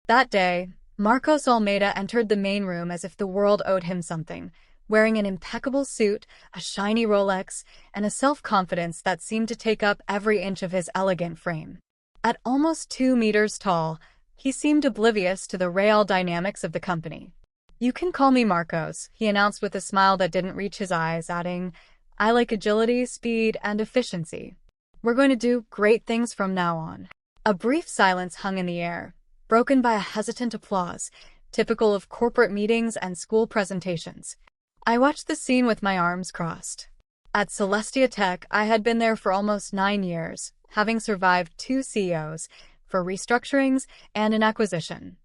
That day, Marcos Almeida entered the main room as if the world owed him something, wearing an impeccable suit, a shiny Rolex, and a self-confidence that seemed to take up every inch of his elegant frame. At almost 2 meters tall, he seemed oblivious to the real dynamics of the company. "You can call me Marcos," he announced with a smile that didn't reach his eyes, adding, "I like agility, speed, and efficiency. We're going to do great things from now on." A brief silence hung in the air, broken by a hesitant applause, typical of corporate meetings and school presentations. I watched the scene with my arms crossed. At Celestia Tech, I had been there for almost 9 years, having survived 2 CEOs, for restructurings and an acquisition.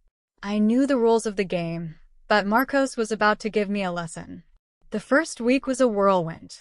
I knew the rules of the game, but Marcos was about to give me a lesson. The first week was a whirlwind.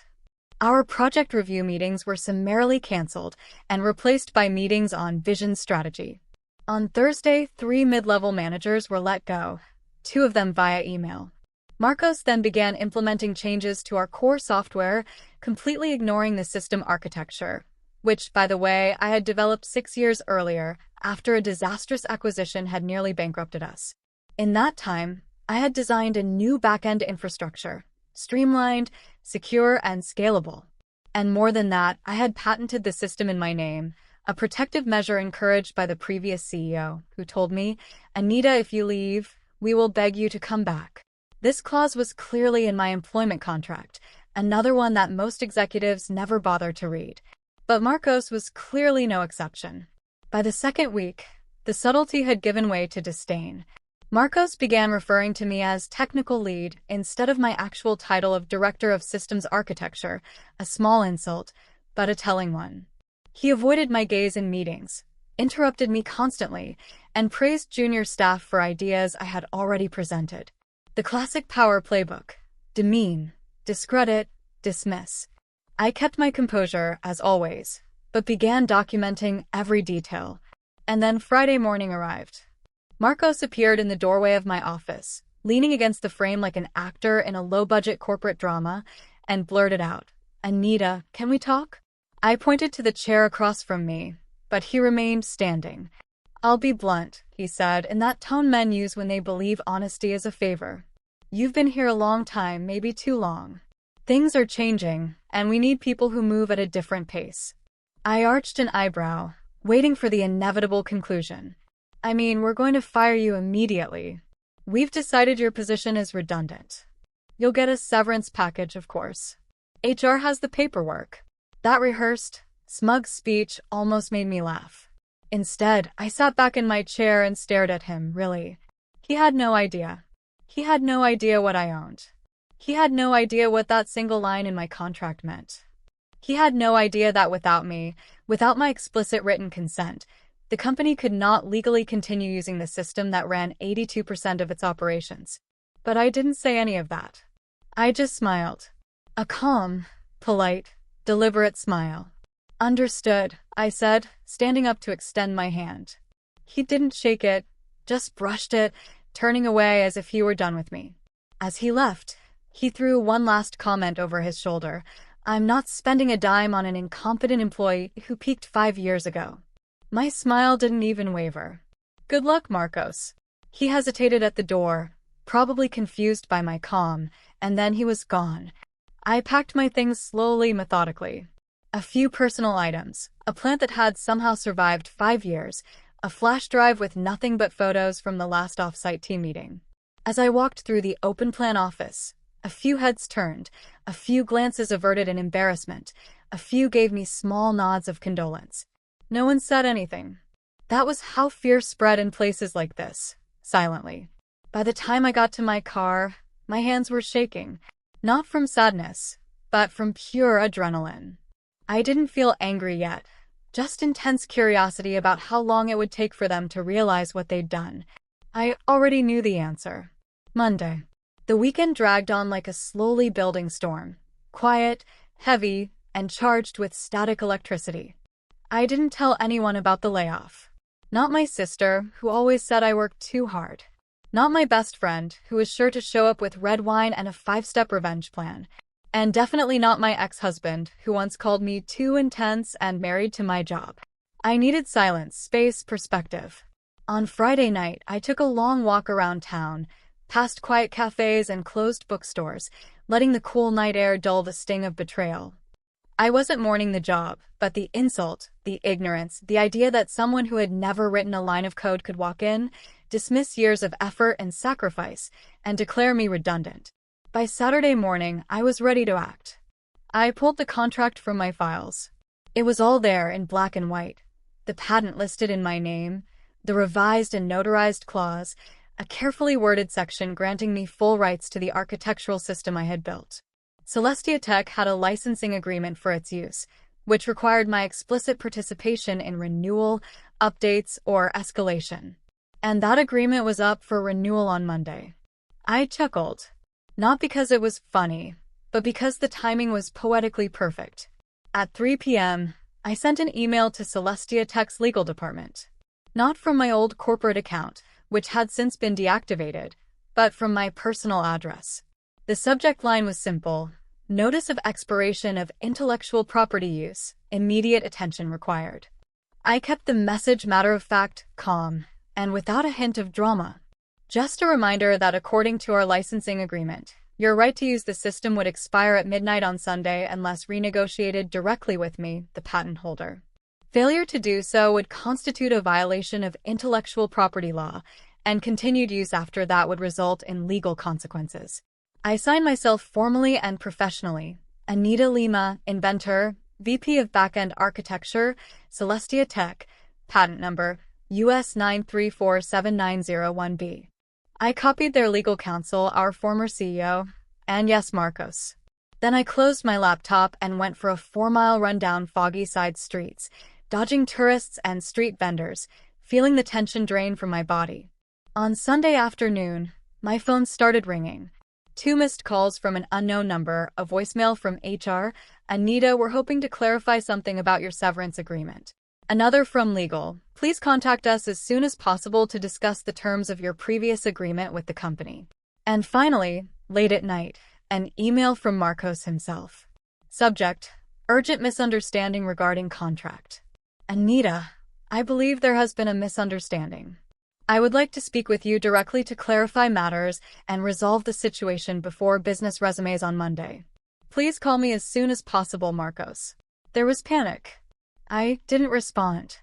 Our project review meetings were summarily canceled and replaced by meetings on vision strategy. On Thursday, 3 mid-level managers were let go, 2 of them via email. Marcos then began implementing changes to our core software, completely ignoring the system architecture, which, by the way, I had developed 6 years earlier after a disastrous acquisition had nearly bankrupted us. In that time, I had designed a new back-end infrastructure, streamlined, secure, and scalable. And more than that, I had patented the system in my name, a protective measure encouraged by the previous CEO, who told me, "Anita, if you leave, we will beg you to come back." This clause was clearly in my employment contract, another one that most executives never bother to read. But Marcos was clearly no exception. By the second week, the subtlety had given way to disdain. Marcos began referring to me as technical lead instead of my actual title of Director of Systems Architecture, a small insult, but a telling one. He avoided my gaze in meetings, interrupted me constantly, and praised junior staff for ideas I had already presented. The classic power playbook: demean, discredit, dismiss. I kept my composure, as always, but began documenting every detail. And then Friday morning arrived. Marcos appeared in the doorway of my office, leaning against the frame like an actor in a low-budget corporate drama, and blurted out, "Anita, can we talk?" I pointed to the chair across from me, but he remained standing. "I'll be blunt," he said, in that tone men use when they believe honesty is a favor. "You've been here a long time, maybe too long. Things are changing, and we need people who move at a different pace." I arched an eyebrow, waiting for the inevitable conclusion. "I mean, we're going to fire you immediately. We've decided your position is redundant. You'll get a severance package, of course. HR has the paperwork." That rehearsed, smug speech almost made me laugh. Instead, I sat back in my chair and stared at him, really. He had no idea. He had no idea what I owned. He had no idea what that single line in my contract meant. He had no idea that without me, without my explicit written consent, the company could not legally continue using the system that ran 82% of its operations. But I didn't say any of that. I just smiled. A calm, polite, deliberate smile. "Understood," I said, standing up to extend my hand. He didn't shake it, just brushed it, turning away as if he were done with me. As he left, he threw one last comment over his shoulder. "I'm not spending a dime on an incompetent employee who peaked 5 years ago." My smile didn't even waver. "Good luck, Marcos." He hesitated at the door, probably confused by my calm, and then he was gone. I packed my things slowly, methodically. A few personal items, a plant that had somehow survived 5 years, a flash drive with nothing but photos from the last off-site team meeting. As I walked through the open-plan office, a few heads turned, a few glances averted in embarrassment, a few gave me small nods of condolence. No one said anything. That was how fear spread in places like this, silently. By the time I got to my car, my hands were shaking, not from sadness, but from pure adrenaline. I didn't feel angry yet, just intense curiosity about how long it would take for them to realize what they'd done. I already knew the answer. Monday. The weekend dragged on like a slowly building storm, quiet, heavy, and charged with static electricity. I didn't tell anyone about the layoff. Not my sister, who always said I worked too hard. Not my best friend, who was sure to show up with red wine and a 5-step revenge plan. And definitely not my ex-husband, who once called me too intense and married to my job. I needed silence, space, perspective. On Friday night, I took a long walk around town, past quiet cafes and closed bookstores, letting the cool night air dull the sting of betrayal. I wasn't mourning the job, but the insult, the ignorance, the idea that someone who had never written a line of code could walk in, dismiss years of effort and sacrifice, and declare me redundant. By Saturday morning, I was ready to act. I pulled the contract from my files. It was all there in black and white. The patent listed in my name, the revised and notarized clause, a carefully worded section granting me full rights to the architectural system I had built. Celestia Tech had a licensing agreement for its use, which required my explicit participation in renewal, updates, or escalation. And that agreement was up for renewal on Monday. I chuckled. Not because it was funny, but because the timing was poetically perfect. At 3 p.m., I sent an email to Celestia Tech's legal department. Not from my old corporate account, which had since been deactivated, but from my personal address. The subject line was simple: Notice of expiration of intellectual property use, immediate attention required. I kept the message matter-of-fact, calm, and without a hint of drama. Just a reminder that according to our licensing agreement, your right to use the system would expire at midnight on Sunday unless renegotiated directly with me, the patent holder. Failure to do so would constitute a violation of intellectual property law, and continued use after that would result in legal consequences. I signed myself formally and professionally. Anita Lima, inventor, VP of Backend Architecture, Celestia Tech, patent number US 9347901B. I copied their legal counsel, our former CEO, and yes, Marcos. Then I closed my laptop and went for a 4-mile run down foggy side streets, dodging tourists and street vendors, feeling the tension drain from my body. On Sunday afternoon, my phone started ringing. 2 missed calls from an unknown number, a voicemail from HR. Anita, we're hoping to clarify something about your severance agreement. Another from legal. Please contact us as soon as possible to discuss the terms of your previous agreement with the company. And finally, late at night, an email from Marcos himself. Subject: Urgent misunderstanding regarding contract. Anita, I believe there has been a misunderstanding. I would like to speak with you directly to clarify matters and resolve the situation before business resumes on Monday. Please call me as soon as possible, Marcos. There was panic. I didn't respond.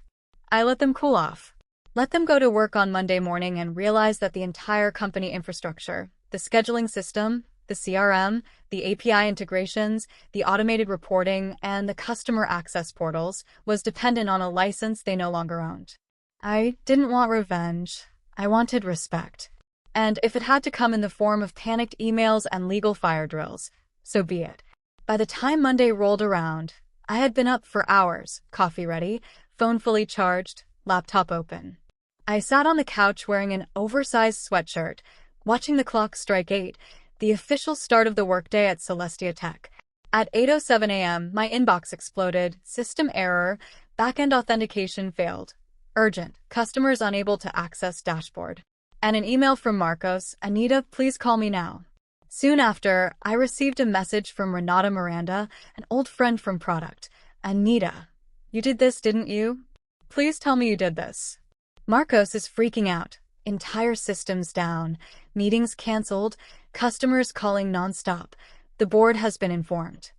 I let them cool off. Let them go to work on Monday morning and realize that the entire company infrastructure, the scheduling system, the CRM, the API integrations, the automated reporting, and the customer access portals was dependent on a license they no longer owned. I didn't want revenge. I wanted respect. And if it had to come in the form of panicked emails and legal fire drills, so be it. By the time Monday rolled around, I had been up for hours, coffee ready, phone fully charged, laptop open. I sat on the couch wearing an oversized sweatshirt, watching the clock strike 8, the official start of the workday at Celestia Tech. At 8:07 a.m., my inbox exploded. System error. Backend authentication failed. Urgent. Customers unable to access dashboard. And an email from Marcos. Anita, please call me now. Soon after, I received a message from Renata Miranda, an old friend from product. Anita, you did this, didn't you? Please tell me you did this. Marcos is freaking out. Entire systems down. Meetings canceled. Customers calling nonstop. The board has been informed.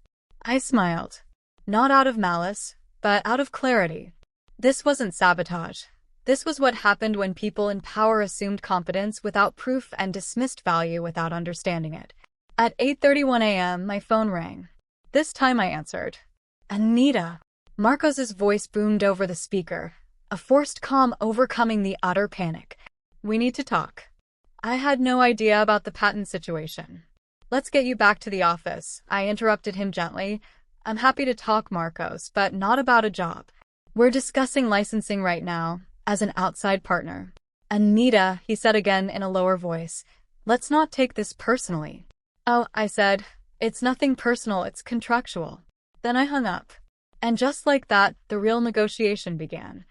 I smiled. Not out of malice, but out of clarity. This wasn't sabotage. This was what happened when people in power assumed competence without proof and dismissed value without understanding it. At 8:31 a.m., my phone rang. This time I answered. Anita. Marcos's voice boomed over the speaker, a forced calm overcoming the utter panic. We need to talk. I had no idea about the patent situation. Let's get you back to the office, I interrupted him gently. I'm happy to talk, Marcos, but not about a job. We're discussing licensing right now, as an outside partner. Anita, he said again in a lower voice, let's not take this personally. Oh, I said, it's nothing personal, it's contractual. Then I hung up. And just like that, the real negotiation began.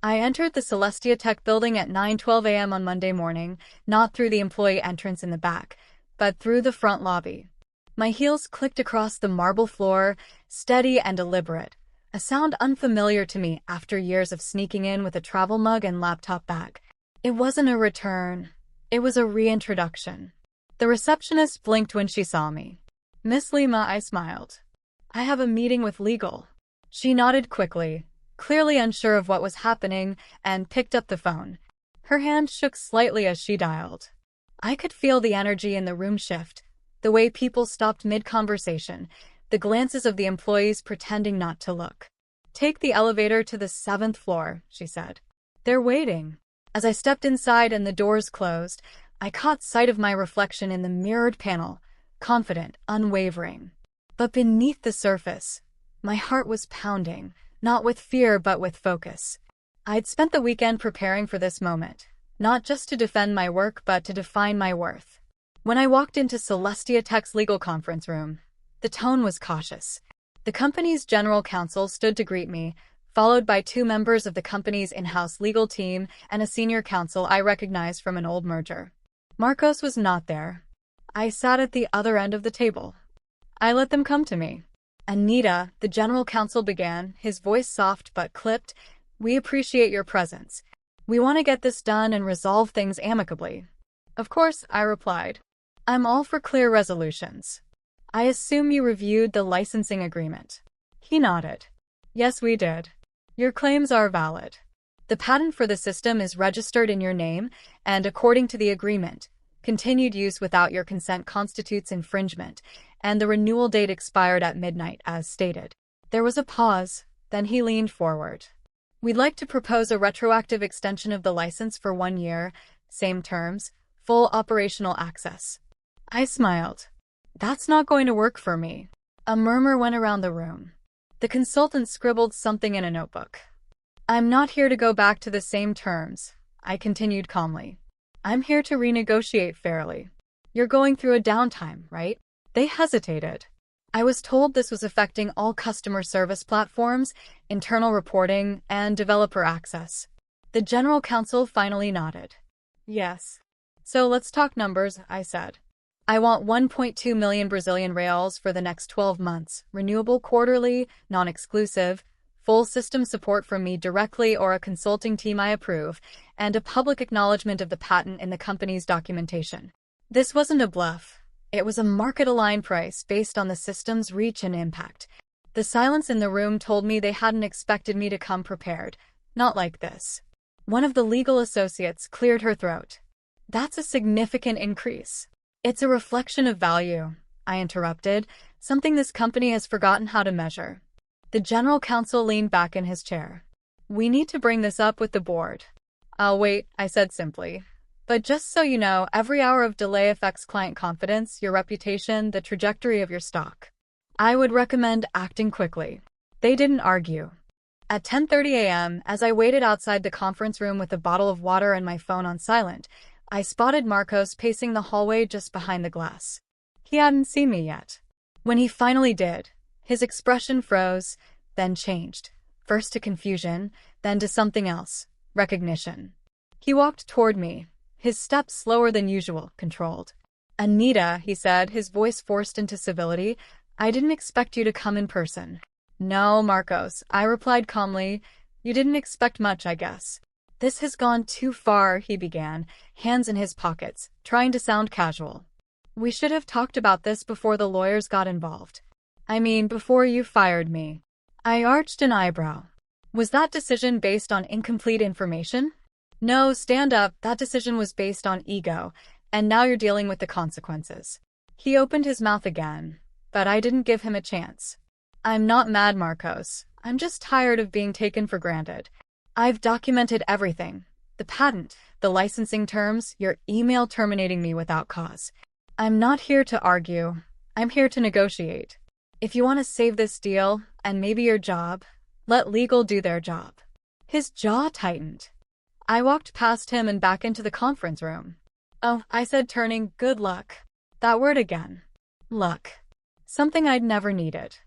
I entered the Celestia Tech building at 9:12 a.m. on Monday morning, not through the employee entrance in the back, but through the front lobby. My heels clicked across the marble floor, steady and deliberate, a sound unfamiliar to me after years of sneaking in with a travel mug and laptop bag. It wasn't a return. It was a reintroduction. The receptionist blinked when she saw me. "Miss Lima," I smiled. "I have a meeting with legal." She nodded quickly, clearly unsure of what was happening, and picked up the phone. Her hand shook slightly as she dialed. I could feel the energy in the room shift, the way people stopped mid-conversation, the glances of the employees pretending not to look. "Take the elevator to the 7th floor," she said. "They're waiting." As I stepped inside and the doors closed, I caught sight of my reflection in the mirrored panel, confident, unwavering. But beneath the surface, my heart was pounding, not with fear but with focus. I'd spent the weekend preparing for this moment, not just to defend my work but to define my worth. When I walked into Celestia Tech's legal conference room, the tone was cautious. The company's general counsel stood to greet me, followed by 2 members of the company's in-house legal team and a senior counsel I recognized from an old merger. Marcos was not there. I sat at the other end of the table. I let them come to me. "Anita," the general counsel began, his voice soft but clipped, "we appreciate your presence. We want to get this done and resolve things amicably." "Of course," I replied. "I'm all for clear resolutions." "I assume you reviewed the licensing agreement." He nodded. "Yes, we did. Your claims are valid. The patent for the system is registered in your name, and according to the agreement, continued use without your consent constitutes infringement, and the renewal date expired at midnight as stated." There was a pause, then he leaned forward. "We'd like to propose a retroactive extension of the license for 1 year, same terms, full operational access." I smiled. "That's not going to work for me." A murmur went around the room. The consultant scribbled something in a notebook. "I'm not here to go back to the same terms," I continued calmly. "I'm here to renegotiate fairly. You're going through a downtime, right?" They hesitated. I was told this was affecting all customer service platforms, internal reporting, and developer access. The general counsel finally nodded. "Yes. So let's talk numbers," I said. "I want 1.2 million Brazilian reals for the next 12 months, renewable quarterly, non-exclusive, full system support from me directly or a consulting team I approve, and a public acknowledgement of the patent in the company's documentation." This wasn't a bluff. It was a market-aligned price based on the system's reach and impact. The silence in the room told me they hadn't expected me to come prepared. Not like this. One of the legal associates cleared her throat. "That's a significant increase." "It's a reflection of value," I interrupted, "something this company has forgotten how to measure." The general counsel leaned back in his chair. "We need to bring this up with the board." "I'll wait," I said simply. "But just so you know, every hour of delay affects client confidence, your reputation, the trajectory of your stock. I would recommend acting quickly." They didn't argue. At 10:30 a.m., as I waited outside the conference room with a bottle of water and my phone on silent, I spotted Marcos pacing the hallway just behind the glass. He hadn't seen me yet. When he finally did, his expression froze, then changed, first to confusion, then to something else, recognition. He walked toward me, his steps slower than usual, controlled. "Anita," he said, his voice forced into civility, "I didn't expect you to come in person." "No, Marcos," I replied calmly. "You didn't expect much, I guess." "This has gone too far," he began, hands in his pockets, trying to sound casual. "We should have talked about this before the lawyers got involved. I mean, before you fired me." I arched an eyebrow. "Was that decision based on incomplete information?" "No, stand up, that decision was based on ego, and now you're dealing with the consequences." He opened his mouth again, but I didn't give him a chance. "I'm not mad, Marcos. I'm just tired of being taken for granted. I've documented everything. The patent, the licensing terms, your email terminating me without cause. I'm not here to argue. I'm here to negotiate. If you want to save this deal, and maybe your job, let legal do their job." His jaw tightened. I walked past him and back into the conference room. "Oh," I said, turning, "good luck." That word again. Luck. Something I'd never needed.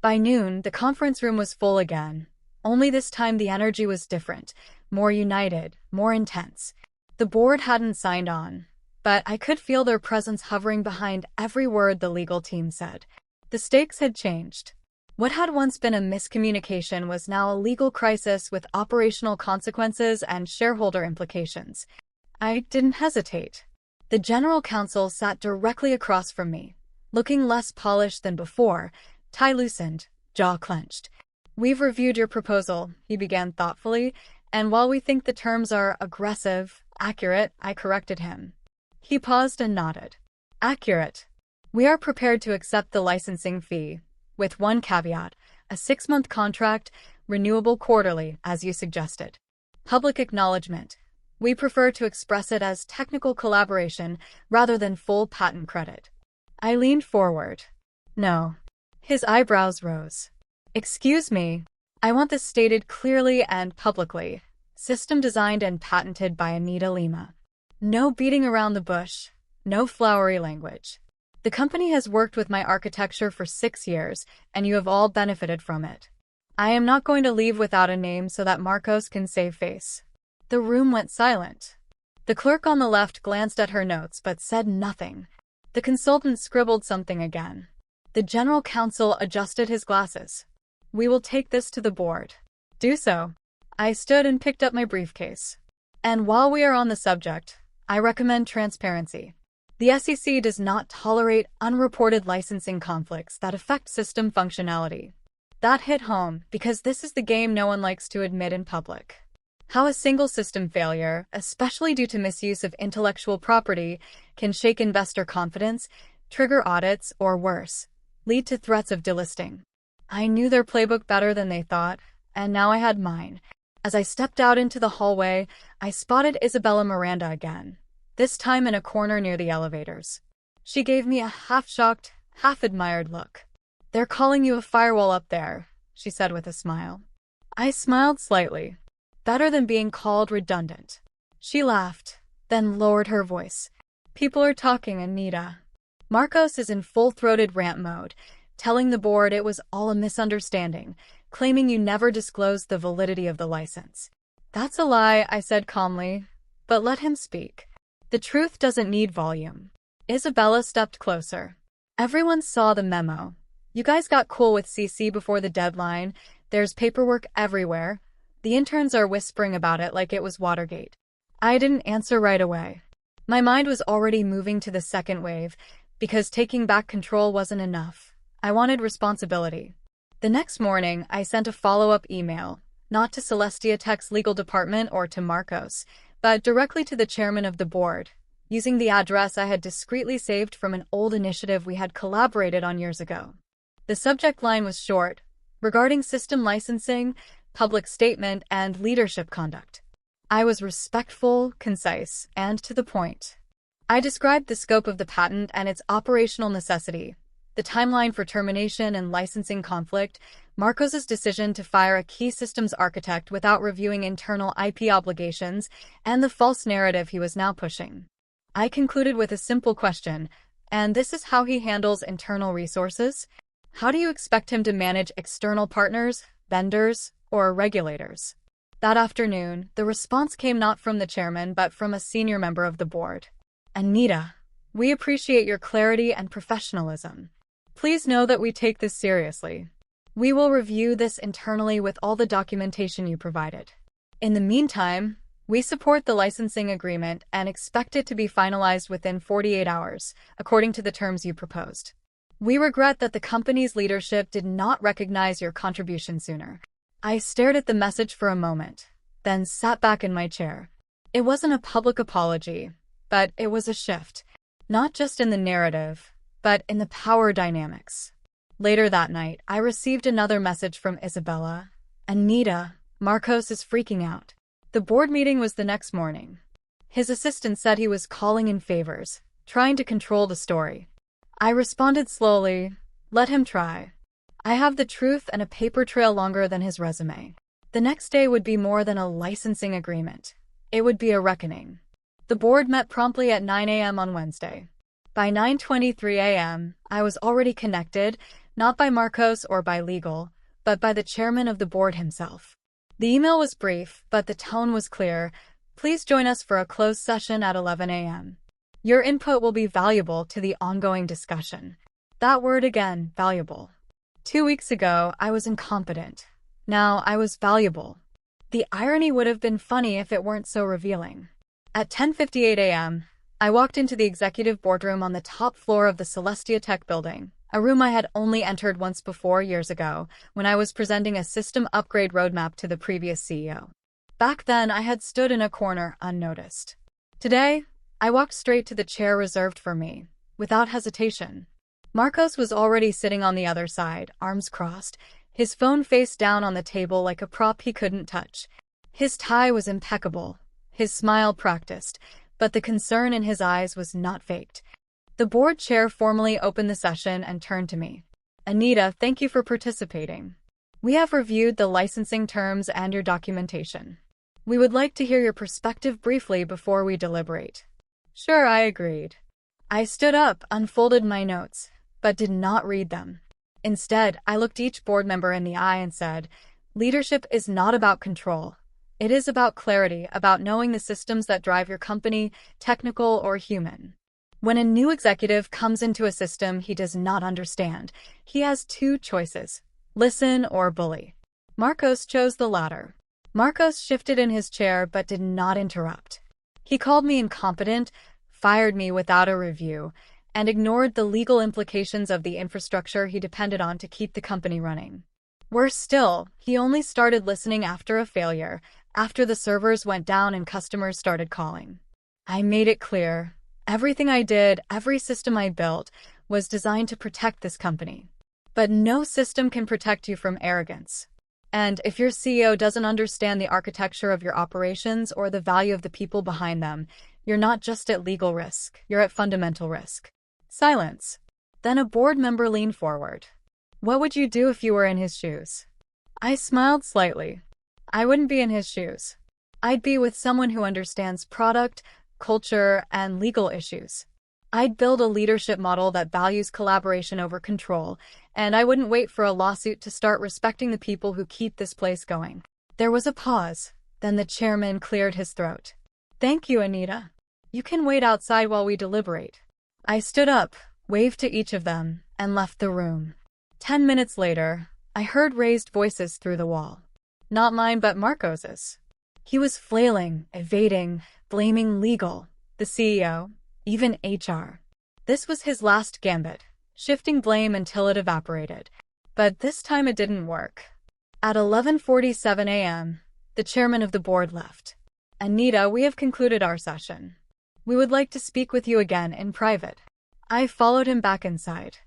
By noon, the conference room was full again. Only this time the energy was different, more united, more intense. The board hadn't signed on, but I could feel their presence hovering behind every word the legal team said. The stakes had changed. What had once been a miscommunication was now a legal crisis with operational consequences and shareholder implications. I didn't hesitate. The general counsel sat directly across from me, looking less polished than before, tie loosened, jaw clenched. "We've reviewed your proposal," he began thoughtfully, "and while we think the terms are aggressive, accurate," I corrected him. He paused and nodded. "Accurate. We are prepared to accept the licensing fee, with one caveat, a 6-month contract, renewable quarterly, as you suggested. Public acknowledgement. We prefer to express it as technical collaboration rather than full patent credit." I leaned forward. "No." His eyebrows rose. "Excuse me. I want this stated clearly and publicly. System designed and patented by Anita Lima. No beating around the bush. No flowery language. The company has worked with my architecture for 6 years, and you have all benefited from it. I am not going to leave without a name so that Marcos can save face." The room went silent. The clerk on the left glanced at her notes but said nothing. The consultant scribbled something again. The general counsel adjusted his glasses. "We will take this to the board." "Do so." I stood and picked up my briefcase. "And while we are on the subject, I recommend transparency. The SEC does not tolerate unreported licensing conflicts that affect system functionality." That hit home because this is the game no one likes to admit in public. How a single system failure, especially due to misuse of intellectual property, can shake investor confidence, trigger audits, or worse, lead to threats of delisting. I knew their playbook better than they thought, and now I had mine. As I stepped out into the hallway, I spotted Isabella Miranda again, this time in a corner near the elevators. She gave me a half-shocked, half-admired look. "They're calling you a firewall up there," she said with a smile. I smiled slightly. Better than being called redundant. She laughed, then lowered her voice. "People are talking, Anita. Marcos is in full-throated rant mode, telling the board it was all a misunderstanding, claiming you never disclosed the validity of the license." "That's a lie," I said calmly, "but let him speak. The truth doesn't need volume." Isabella stepped closer. "Everyone saw the memo. You guys got cool with CC before the deadline. There's paperwork everywhere. The interns are whispering about it like it was Watergate." I didn't answer right away. My mind was already moving to the second wave, because taking back control wasn't enough. I wanted responsibility. The next morning, I sent a follow-up email, not to Celestia Tech's legal department or to Marcos, but directly to the chairman of the board, using the address I had discreetly saved from an old initiative we had collaborated on years ago. The subject line was short, regarding system licensing, public statement, and leadership conduct. I was respectful, concise, and to the point. I described the scope of the patent and its operational necessity, the timeline for termination and licensing conflict, Marcos's decision to fire a key systems architect without reviewing internal IP obligations, and the false narrative he was now pushing. I concluded with a simple question, and this is how he handles internal resources? How do you expect him to manage external partners, vendors, or regulators? That afternoon, the response came not from the chairman but from a senior member of the board. "Anita, we appreciate your clarity and professionalism. Please know that we take this seriously. We will review this internally with all the documentation you provided. In the meantime, we support the licensing agreement and expect it to be finalized within 48 hours, according to the terms you proposed. We regret that the company's leadership did not recognize your contribution sooner." I stared at the message for a moment, then sat back in my chair. It wasn't a public apology, but it was a shift, not just in the narrative, but in the power dynamics. Later that night, I received another message from Isabella. "Anita, Marcos is freaking out." The board meeting was the next morning. His assistant said he was calling in favors, trying to control the story. I responded slowly, "Let him try. I have the truth and a paper trail longer than his resume." The next day would be more than a licensing agreement. It would be a reckoning. The board met promptly at 9 a.m. on Wednesday. By 9:23 a.m., I was already connected, not by Marcos or by legal, but by the chairman of the board himself. The email was brief, but the tone was clear. "Please join us for a closed session at 11 a.m. Your input will be valuable to the ongoing discussion." That word again, valuable. 2 weeks ago, I was incompetent. Now I was valuable. The irony would have been funny if it weren't so revealing. At 10:58 a.m., I walked into the executive boardroom on the top floor of the Celestia Tech building, a room I had only entered once before years ago, when I was presenting a system upgrade roadmap to the previous CEO. Back then, I had stood in a corner unnoticed. Today, I walked straight to the chair reserved for me, without hesitation. Marcos was already sitting on the other side, arms crossed, his phone face down on the table like a prop he couldn't touch. His tie was impeccable, his smile practiced, but the concern in his eyes was not faked. The board chair formally opened the session and turned to me. "Anita, thank you for participating. We have reviewed the licensing terms and your documentation. We would like to hear your perspective briefly before we deliberate." Sure, I agreed. I stood up, unfolded my notes, but did not read them. Instead, I looked each board member in the eye and said, "Leadership is not about control. It is about clarity, about knowing the systems that drive your company, technical or human. When a new executive comes into a system he does not understand, he has two choices: listen or bully." Marcos chose the latter. Marcos shifted in his chair but did not interrupt. He called me incompetent, fired me without a review, and ignored the legal implications of the infrastructure he depended on to keep the company running. Worse still, he only started listening after a failure, after the servers went down and customers started calling. I made it clear, everything I did, every system I built, was designed to protect this company. But no system can protect you from arrogance. And if your CEO doesn't understand the architecture of your operations or the value of the people behind them, you're not just at legal risk, you're at fundamental risk. Silence. Then a board member leaned forward. "What would you do if you were in his shoes?" I smiled slightly. I wouldn't be in his shoes. I'd be with someone who understands product, culture, and legal issues. I'd build a leadership model that values collaboration over control, and I wouldn't wait for a lawsuit to start respecting the people who keep this place going. There was a pause. Then the chairman cleared his throat. "Thank you, Anita. You can wait outside while we deliberate." I stood up, waved to each of them, and left the room. 10 minutes later, I heard raised voices through the wall. Not mine, but Marcos's. He was flailing, evading, blaming legal, the CEO, even HR. This was his last gambit, shifting blame until it evaporated. But this time it didn't work. At 11:47 a.m., the chairman of the board left. "Anita, we have concluded our session. We would like to speak with you again in private." I followed him back inside.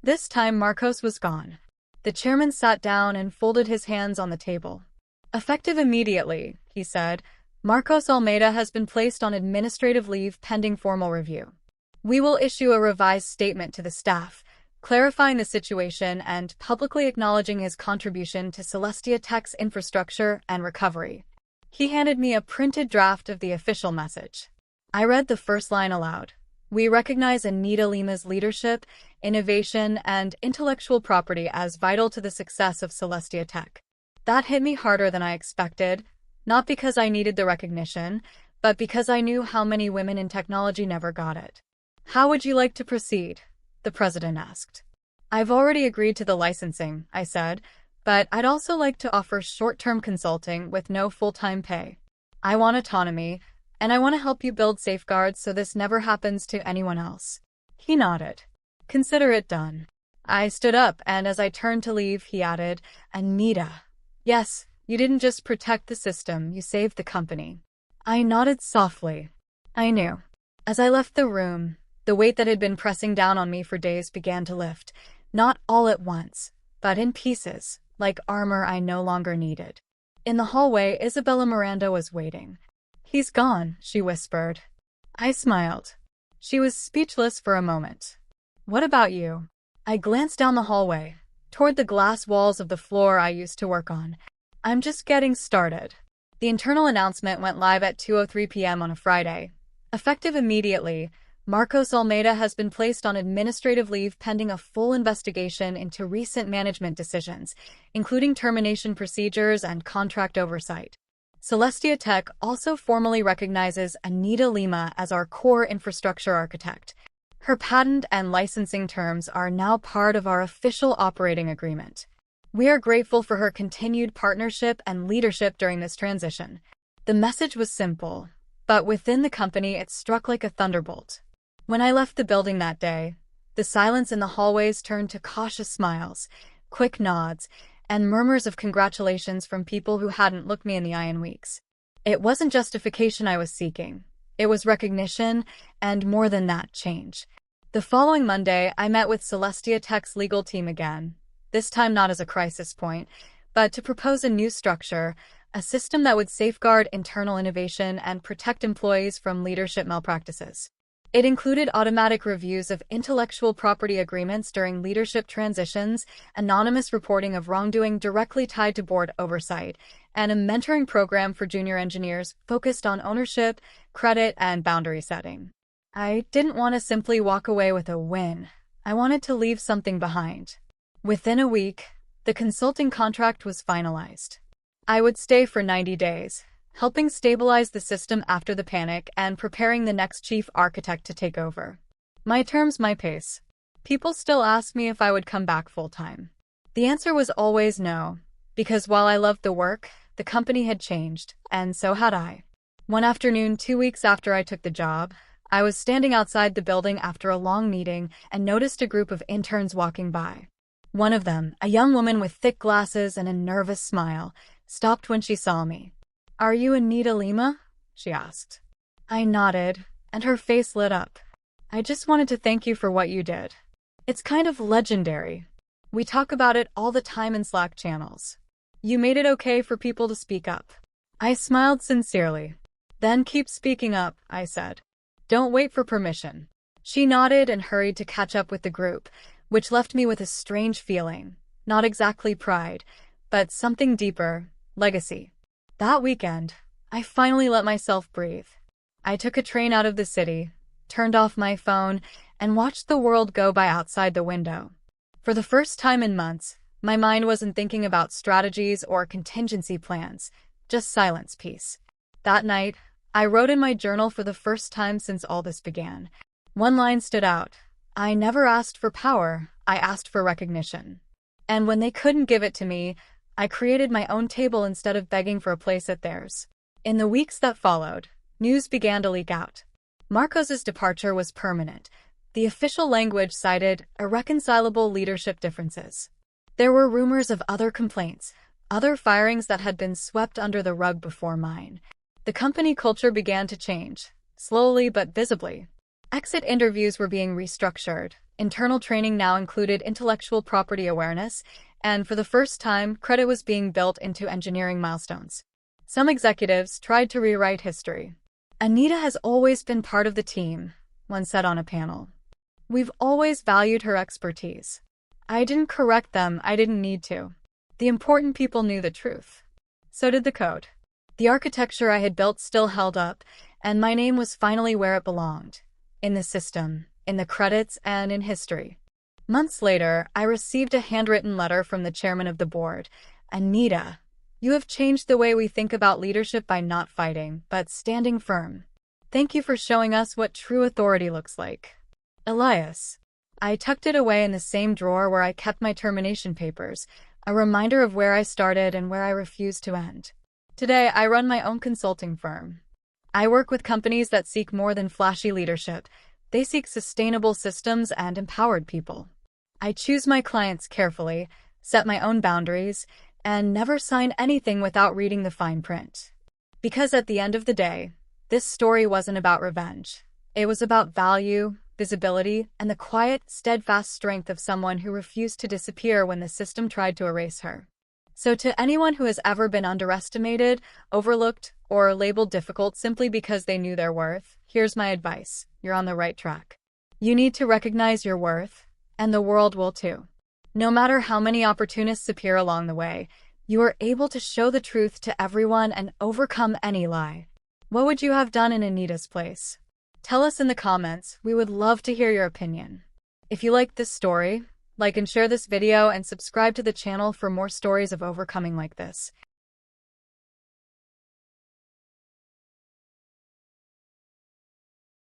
This time Marcos was gone. The chairman sat down and folded his hands on the table. "Effective immediately," he said, "Marcos Almeida has been placed on administrative leave pending formal review. We will issue a revised statement to the staff, clarifying the situation and publicly acknowledging his contribution to Celestia Tech's infrastructure and recovery." He handed me a printed draft of the official message. I read the first line aloud. "We recognize Anita Lima's leadership, innovation, and intellectual property as vital to the success of Celestia Tech." That hit me harder than I expected, not because I needed the recognition, but because I knew how many women in technology never got it. "How would you like to proceed?" the president asked. "I've already agreed to the licensing," I said, "but I'd also like to offer short-term consulting with no full-time pay. I want autonomy, and I want to help you build safeguards so this never happens to anyone else." He nodded. "Consider it done." I stood up, and as I turned to leave, he added, "Anita, yes, you didn't just protect the system, you saved the company." I nodded softly. I knew. As I left the room, the weight that had been pressing down on me for days began to lift, not all at once, but in pieces, like armor I no longer needed. In the hallway, Isabella Miranda was waiting. "He's gone," she whispered. I smiled. She was speechless for a moment. "What about you?" I glanced down the hallway, toward the glass walls of the floor I used to work on. "I'm just getting started." The internal announcement went live at 2:03 p.m. on a Friday. Effective immediately, Marcos Almeida has been placed on administrative leave pending a full investigation into recent management decisions, including termination procedures and contract oversight. Celestia Tech also formally recognizes Anita Lima as our core infrastructure architect. Her patent and licensing terms are now part of our official operating agreement. We are grateful for her continued partnership and leadership during this transition. The message was simple, but within the company it struck like a thunderbolt. When I left the building that day, the silence in the hallways turned to cautious smiles, quick nods, and murmurs of congratulations from people who hadn't looked me in the eye in weeks. It wasn't justification I was seeking. It was recognition, and more than that, change. The following Monday, I met with Celestia Tech's legal team again, this time not as a crisis point, but to propose a new structure, a system that would safeguard internal innovation and protect employees from leadership malpractices. It included automatic reviews of intellectual property agreements during leadership transitions, anonymous reporting of wrongdoing directly tied to board oversight, and a mentoring program for junior engineers focused on ownership, credit, and boundary setting. I didn't want to simply walk away with a win. I wanted to leave something behind. Within a week, the consulting contract was finalized. I would stay for 90 days, helping stabilize the system after the panic and preparing the next chief architect to take over. My terms, my pace. People still ask me if I would come back full-time. The answer was always no, because while I loved the work, the company had changed, and so had I. One afternoon, 2 weeks after I took the job, I was standing outside the building after a long meeting and noticed a group of interns walking by. One of them, a young woman with thick glasses and a nervous smile, stopped when she saw me. "Are you Anita Lima?" she asked. I nodded, and her face lit up. "I just wanted to thank you for what you did. It's kind of legendary. We talk about it all the time in Slack channels. You made it okay for people to speak up." I smiled sincerely. "Then keep speaking up," I said. "Don't wait for permission." She nodded and hurried to catch up with the group, which left me with a strange feeling. Not exactly pride, but something deeper, legacy. That weekend, I finally let myself breathe. I took a train out of the city, turned off my phone, and watched the world go by outside the window. For the first time in months, my mind wasn't thinking about strategies or contingency plans, just silence, peace. That night, I wrote in my journal for the first time since all this began. One line stood out. "I never asked for power, I asked for recognition." And when they couldn't give it to me, I created my own table instead of begging for a place at theirs. In the weeks that followed, news began to leak out. Marcos's departure was permanent. The official language cited irreconcilable leadership differences. There were rumors of other complaints, other firings that had been swept under the rug before mine. The company culture began to change, slowly but visibly. Exit interviews were being restructured. Internal training now included intellectual property awareness, and for the first time, credit was being built into engineering milestones. Some executives tried to rewrite history. "Anita has always been part of the team," one said on a panel. "We've always valued her expertise." I didn't correct them, I didn't need to. The important people knew the truth. So did the code. The architecture I had built still held up, and my name was finally where it belonged. In the system, in the credits, and in history. Months later, I received a handwritten letter from the chairman of the board. "Anita, you have changed the way we think about leadership by not fighting, but standing firm. Thank you for showing us what true authority looks like." Elias. I tucked it away in the same drawer where I kept my termination papers, a reminder of where I started and where I refused to end. Today, I run my own consulting firm. I work with companies that seek more than flashy leadership. They seek sustainable systems and empowered people. I choose my clients carefully, set my own boundaries, and never sign anything without reading the fine print. Because at the end of the day, this story wasn't about revenge. It was about value, visibility, and the quiet, steadfast strength of someone who refused to disappear when the system tried to erase her. So to anyone who has ever been underestimated, overlooked, or labeled difficult simply because they knew their worth, here's my advice. You're on the right track. You need to recognize your worth, and the world will too. No matter how many opportunists appear along the way, you are able to show the truth to everyone and overcome any lie. What would you have done in Anita's place? Tell us in the comments. We would love to hear your opinion. If you liked this story, like and share this video and subscribe to the channel for more stories of overcoming like this.